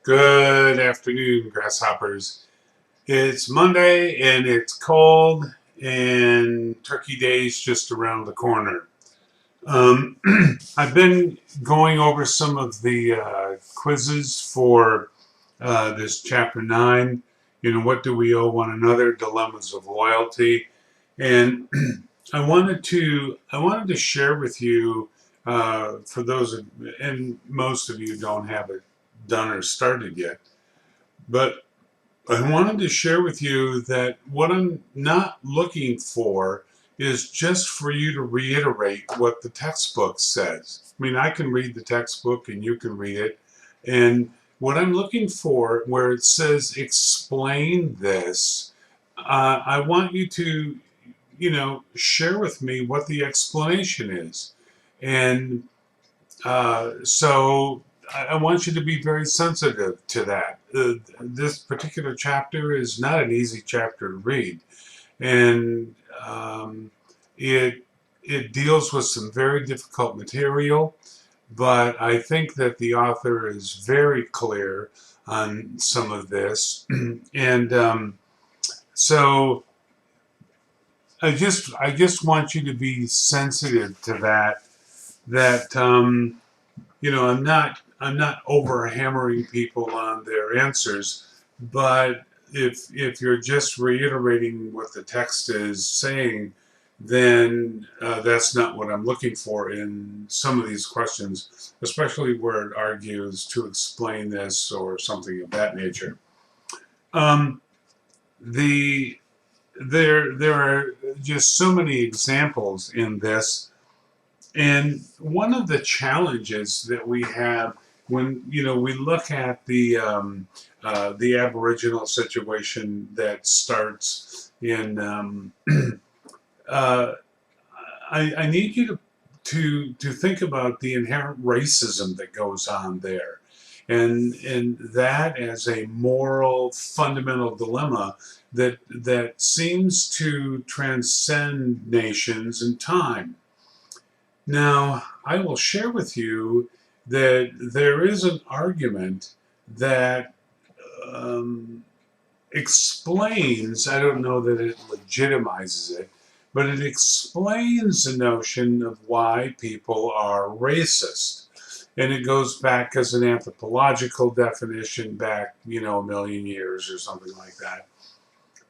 Good afternoon, grasshoppers. It's Monday and it's cold, and Turkey Day's just around the corner. Um, I've been going over some of the quizzes for this chapter 9. What do we owe one another? Dilemmas of loyalty. And I wanted to share with you, for those of, and most of you don't have it done or started yet, but I wanted to share with you that what I'm not looking for is just for you to reiterate what the textbook says. I mean, I can read the textbook and you can read it. And what I'm looking for, where it says explain this, I want you to, share with me what the explanation is. And so I want you to be very sensitive to that. This particular chapter is not an easy chapter to read, and it it deals with some very difficult material. But I think that the author is very clear on some of this, and so I just want you to be sensitive to that. That I'm not over hammering people on their answers, but if you're just reiterating what the text is saying, then that's not what I'm looking for in some of these questions, especially where it argues to explain this or something of that nature. Um, the there are just so many examples in this. And one of the challenges that we have when we look at the Aboriginal situation that starts in, uh, I need you to think about the inherent racism that goes on there, and that as a moral fundamental dilemma that seems to transcend nations and time. Now, I will share with you that there is an argument that um, explains, I don't know that it legitimizes it, but it explains the notion of why people are racist. And it goes back as an anthropological definition back, a million years or something like that.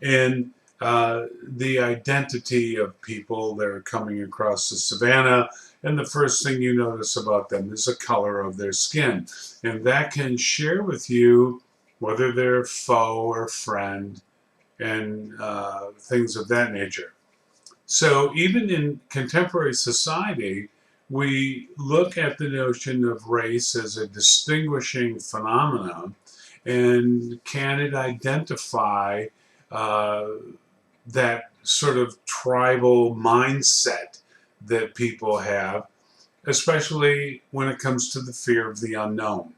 And the identity of people that are coming across the savannah. And the first thing you notice about them is the color of their skin. And that can share with you whether they're foe or friend and things of that nature. So even in contemporary society, we look at the notion of race as a distinguishing phenomenon, and can it identify uh, that sort of tribal mindset that people have, especially when it comes to the fear of the unknown.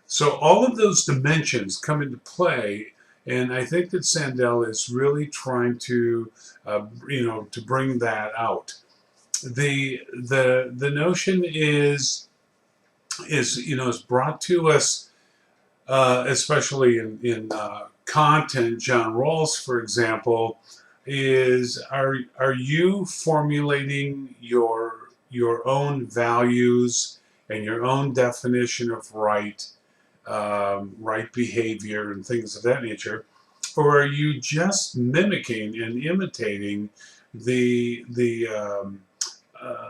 So all of those dimensions come into play, and I think that Sandel is really trying to bring that out. The notion is brought to us, especially in Kant and John Rawls, for example. Is are you formulating your own values and your own definition of right, right behavior and things of that nature, or are you just mimicking and imitating the the um, uh,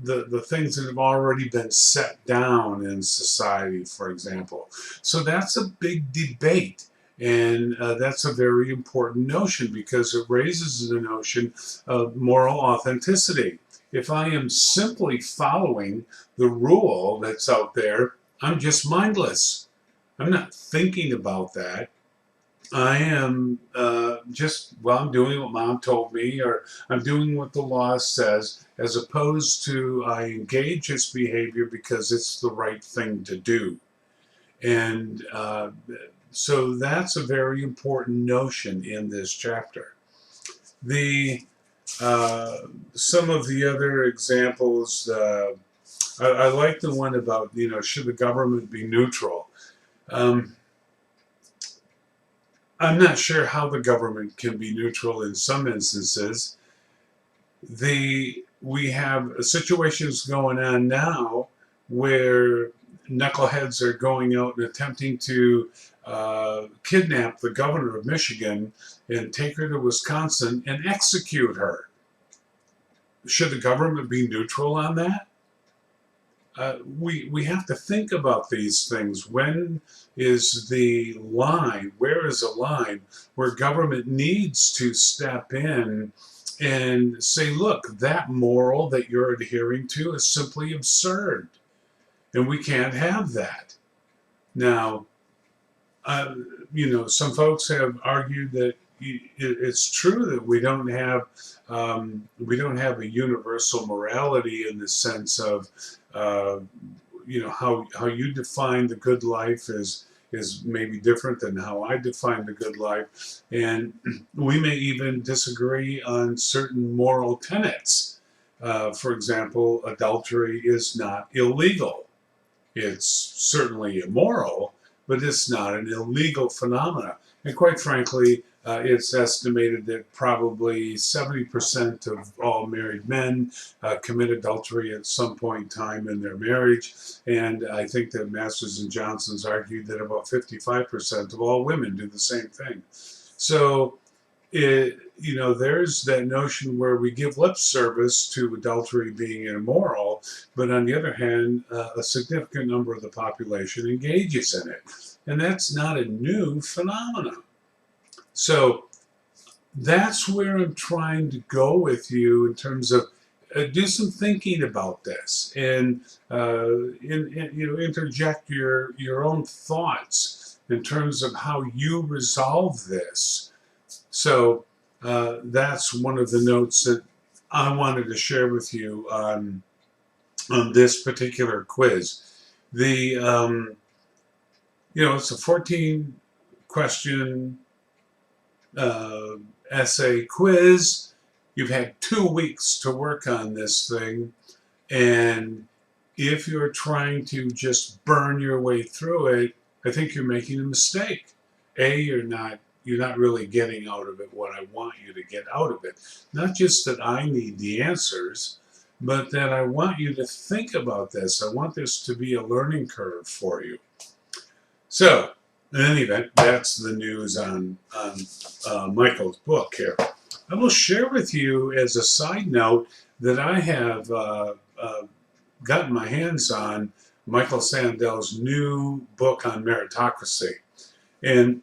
the things that have already been set down in society, for example? So that's a big debate. And that's a very important notion because it raises the notion of moral authenticity. If I am simply following the rule that's out there, I'm just mindless. I'm not thinking about that. I am I'm doing what mom told me, or I'm doing what the law says, as opposed to I engage this behavior because it's the right thing to do. And so that's a very important notion in this chapter. The Some of the other examples, I like the one about should the government be neutral? Um, I'm not sure how the government can be neutral in some instances. We have situations going on now where knuckleheads are going out and attempting to kidnap the governor of Michigan and take her to Wisconsin and execute her. Should the government be neutral on that? We have to think about these things. When is the line? Where is a line where government needs to step in and say, look, that moral that you're adhering to is simply absurd, and we can't have that. Now, uh, some folks have argued that it's true that we don't have a universal morality in the sense of uh, how you define the good life is maybe different than how I define the good life, and we may even disagree on certain moral tenets. For example, adultery is not illegal. It's certainly immoral, but it's not an illegal phenomenon. And quite frankly, it's estimated that probably 70% of all married men commit adultery at some point in time in their marriage. And I think that Masters and Johnson's argued that about 55% of all women do the same thing. So there's that notion where we give lip service to adultery being immoral, but on the other hand, a significant number of the population engages in it. And that's not a new phenomenon. So that's where I'm trying to go with you in terms of do some thinking about this and interject your own thoughts in terms of how you resolve this. So that's one of the notes that I wanted to share with you on this particular quiz. The it's a 14 question uh, essay quiz. You've had 2 weeks to work on this thing, and if you're trying to just burn your way through it, I think you're making a mistake. You're not really getting out of it what I want you to get out of it. Not just that I need the answers, but that I want you to think about this. I want this to be a learning curve for you. So, in any event, that's the news on Michael's book here. I will share with you as a side note that I have gotten my hands on Michael Sandel's new book on meritocracy. And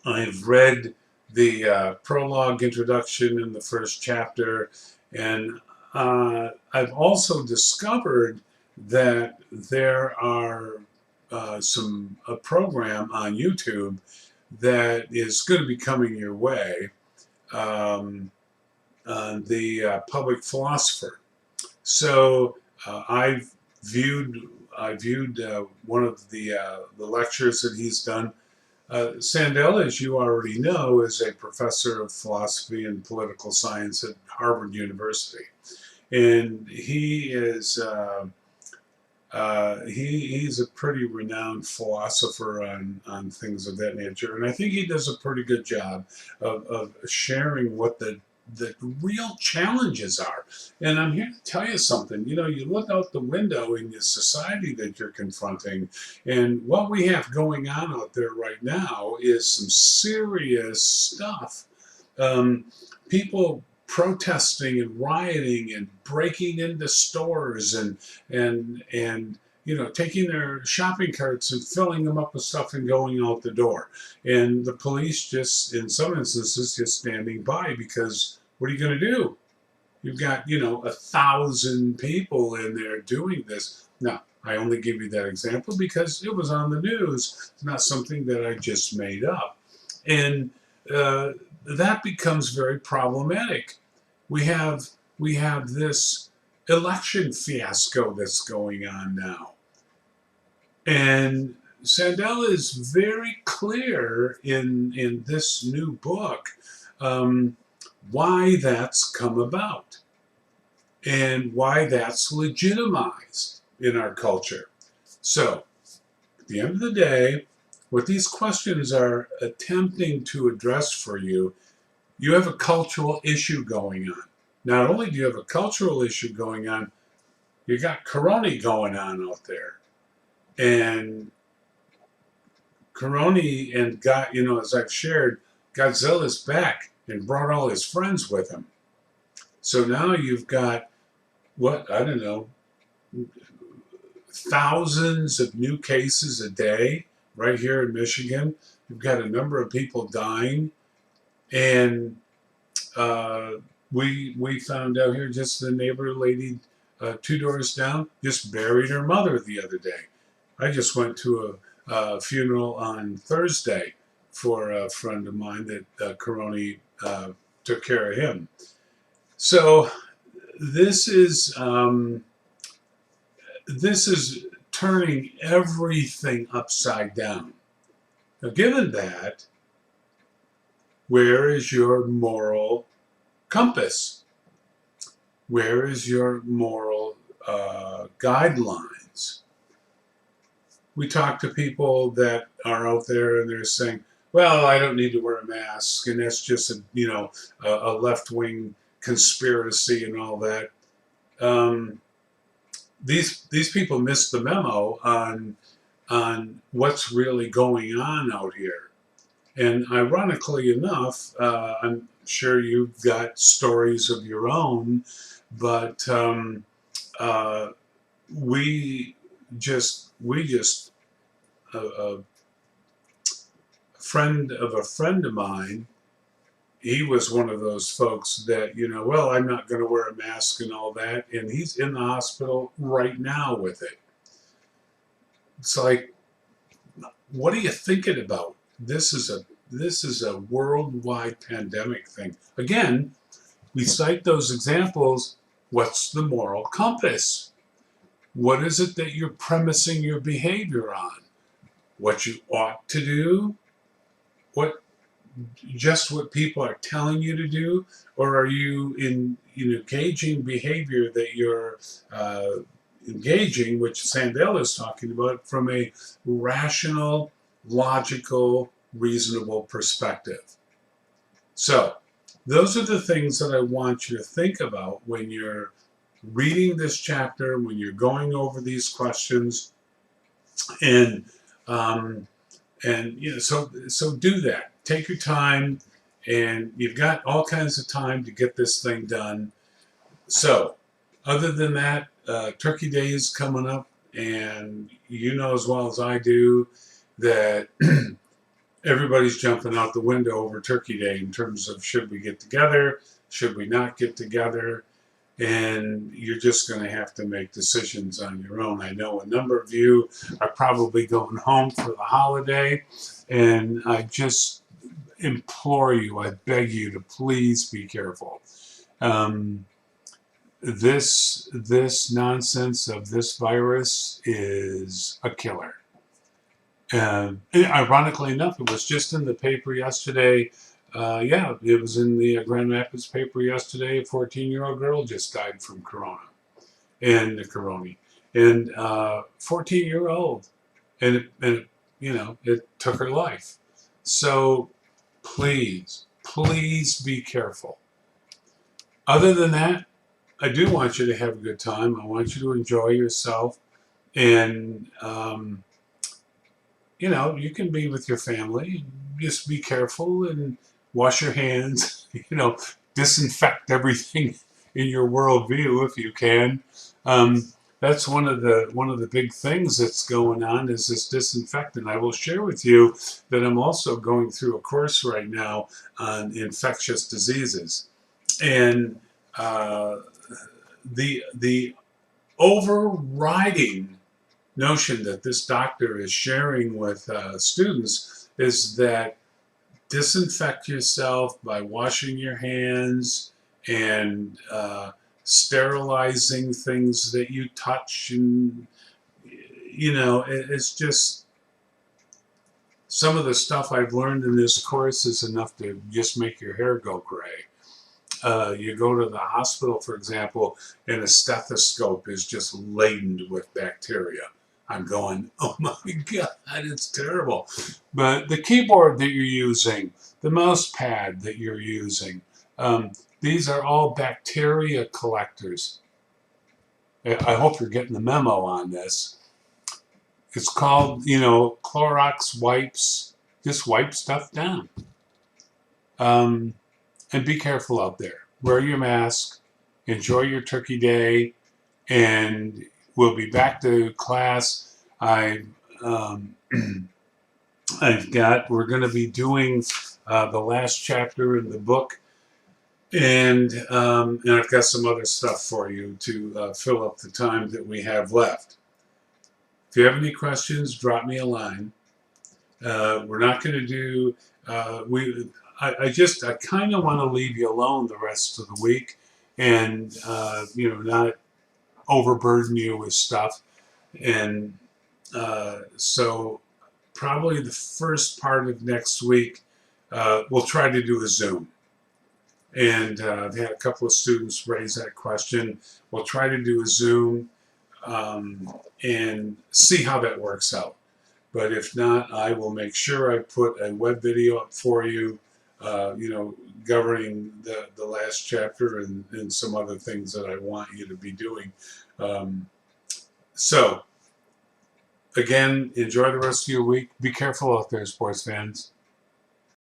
I've read the prologue introduction in the first chapter, and I've also discovered that there are a program on YouTube that is going to be coming your way, the public philosopher. So I viewed one of the lectures that he's done. Sandel, as you already know, is a professor of philosophy and political science at Harvard University, and he's a pretty renowned philosopher on things of that nature, and I think he does a pretty good job of sharing what the real challenges are. And I'm here to tell you something. You look out the window in the society that you're confronting, and what we have going on out there right now is some serious stuff. People protesting and rioting and breaking into stores and taking their shopping carts and filling them up with stuff and going out the door, and the police just in some instances just standing by, because what are you going to do? You've got 1,000 people in there doing this. Now, I only give you that example because it was on the news. It's not something that I just made up. And that becomes very problematic. We have this election fiasco that's going on now. And Sandel is very clear in this new book why that's come about and why that's legitimized in our culture. So the end of the day, what these questions are attempting to address for you, you have a cultural issue going on. Not only do you have a cultural issue going on, you got Corona going on out there. And Corona and God, as I've shared, Godzilla's back and brought all his friends with him. So now you've got, I don't know, thousands of new cases a day right here in Michigan. You've got a number of people dying. And we found out here, just the neighbor lady 2 doors down just buried her mother the other day. I just went to a funeral on Thursday for a friend of mine that Corona took care of him. So this is turning everything upside down. Now, given that, where is your moral compass? Where is your moral guidelines? We talk to people that are out there and they're saying, well, I don't need to wear a mask, and that's just a left-wing conspiracy and all that. These people miss the memo on what's really going on out here. And ironically enough, I'm sure you've got stories of your own, but we just a friend of a friend of mine, he was one of those folks that, well, I'm not going to wear a mask and all that, and he's in the hospital right now with it. It's like, what are you thinking about? This is a worldwide pandemic thing. Again, we cite those examples. What's the moral compass? What is it that you're premising your behavior on? What you ought to do? Just what people are telling you to do? Or are you engaging behavior that you're engaging, which Sandel is talking about, from a rational, logical, reasonable perspective? So those are the things that I want you to think about when you're reading this chapter, when you're going over these questions, and so do that. Take your time, and you've got all kinds of time to get this thing done. So, other than that, Turkey Day is coming up, and you know as well as I do that everybody's jumping out the window over Turkey Day in terms of should we get together, should we not get together, and you're just going to have to make decisions on your own. I know a number of you are probably going home for the holiday, and I just implore you, I beg you to please be careful. This nonsense of this virus is a killer. Ironically enough, it was just in the paper yesterday. It was in the Grand Rapids paper yesterday. A 14-year-old girl just died from corona. And 14-year-old, and it took her life. So please be careful. Other than that, I do want you to have a good time. I want you to enjoy yourself, and you can be with your family. Just be careful and wash your hands. Disinfect everything in your worldview if you can. That's one of the big things that's going on is this disinfectant. I will share with you that I'm also going through a course right now on infectious diseases, and the overriding notion that this doctor is sharing with students is that disinfect yourself by washing your hands and sterilizing things that you touch, and it's just some of the stuff I've learned in this course is enough to just make your hair go gray. You go to the hospital, for example, and a stethoscope is just laden with bacteria. I'm going, oh my God, it's terrible. But the keyboard that you're using, the mouse pad that you're using, um, these are all bacteria collectors. I hope you're getting the memo on this. It's called, Clorox wipes. Just wipe stuff down. And be careful out there. Wear your mask. Enjoy your turkey day. And we'll be back to class. Um, we're going to be doing the last chapter in the book. And I've got some other stuff for you to fill up the time that we have left. If you have any questions, drop me a line. We're not going to do. I kind of want to leave you alone the rest of the week, and not overburden you with stuff. And so probably the first part of next week, we'll try to do a Zoom. And I've had a couple of students raise that question. We'll try to do a Zoom and see how that works out. But if not, I will make sure I put a web video up for you, governing the last chapter and some other things that I want you to be doing. So, again, enjoy the rest of your week. Be careful out there, sports fans.